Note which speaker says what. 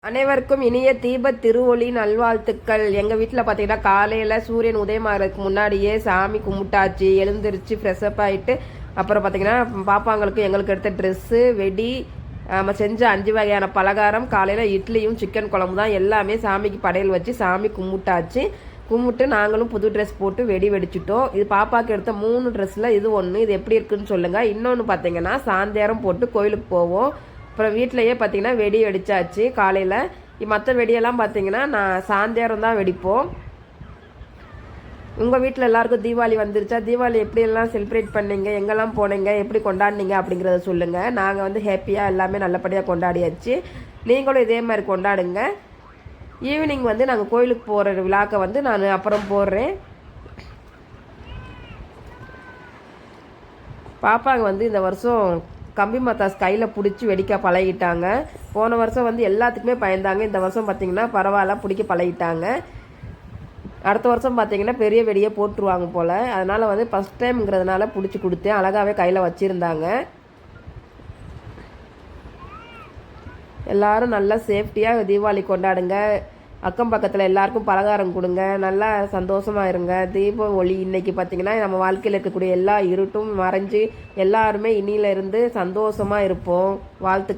Speaker 1: அனைவருக்கும் இனிய தீப திருவொளி நல்வாழ்த்துக்கள். எங்கள் வீட்டில் பார்த்தீங்கன்னா காலையில் சூரியன் உதயமாகிறதுக்கு முன்னாடியே சாமி கும்பிட்டாச்சு, எழுந்திரிச்சு ஃப்ரெஷ்அப் ஆகிட்டு அப்புறம் பார்த்தீங்கன்னா பாப்பாங்களுக்கு எங்களுக்கு எடுத்த ட்ரெஸ்ஸு, வெடி, நம்ம செஞ்ச 5 வகையான பலகாரம், காலையில் இட்லியும் சிக்கன் குழம்பு தான் எல்லாமே சாமிக்கு படையல் வச்சு சாமி கும்பிட்டாச்சு. கும்பிட்டு நாங்களும் புது ட்ரெஸ் போட்டு வெடி வெடிச்சிட்டோம். இது பாப்பாவுக்கு எடுத்த 3 ட்ரெஸ்ஸில் இது ஒன்று. இது எப்படி இருக்குன்னு சொல்லுங்கள். இன்னொன்று பார்த்தீங்கன்னா சாயந்தரம் போட்டு கோயிலுக்கு போவோம். அப்புறம் வீட்டிலையே பார்த்தீங்கன்னா வெடி வெடிச்சாச்சு காலையில். மற்ற வெடியெல்லாம் பார்த்தீங்கன்னா நான் சாயந்தரம் தான் வெடிப்போம். உங்கள் வீட்டில் எல்லாருக்கும் தீபாவளி வந்துருச்சா? தீபாவளி எப்படியெல்லாம் செலிப்ரேட் பண்ணீங்க, எங்கெல்லாம் போனீங்க, எப்படி கொண்டாடினீங்க அப்படிங்கிறத சொல்லுங்கள். நாங்கள் வந்து ஹாப்பியாக எல்லாமே நல்லபடியாக கொண்டாடியாச்சு. நீங்களும் இதே மாதிரி கொண்டாடுங்க. ஈவினிங் வந்து நாங்கள் கோயிலுக்கு போகிற விழாக்கை வந்து நான் அப்புறம் போடுறேன். பாப்பாங்க வந்து இந்த வருஷம் கம்பி மத்தாஸ் கையில் பிடிச்சி வெடிக்க பழகிட்டாங்க. போன வருஷம் வந்து எல்லாத்துக்குமே பயந்தாங்க. இந்த வருஷம் பார்த்திங்கன்னா பரவாயில்ல, பிடிக்க பழகிட்டாங்க. அடுத்த வருஷம் பார்த்திங்கன்னா பெரிய வெடியை போட்டுருவாங்க போல். அதனால் வந்து ஃபஸ்ட் டைம்ங்கிறதுனால பிடிச்சி கொடுத்தேன். அழகாகவே கையில் வச்சுருந்தாங்க. எல்லோரும் நல்லா சேஃப்டியாக தீபாவளி கொண்டாடுங்க. அக்கம் பக்கத்தில் எல்லாருக்கும் பலகாரம் கொடுங்க. நல்லா சந்தோஷமாக இருங்க. தீப ஒளி இன்னைக்கு பார்த்திங்கன்னா நம்ம வாழ்க்கையில் இருக்கக்கூடிய எல்லா இருட்டும் மறைஞ்சு எல்லாருமே இன்னிலிருந்து சந்தோஷமாக இருப்போம். வாழ்த்து.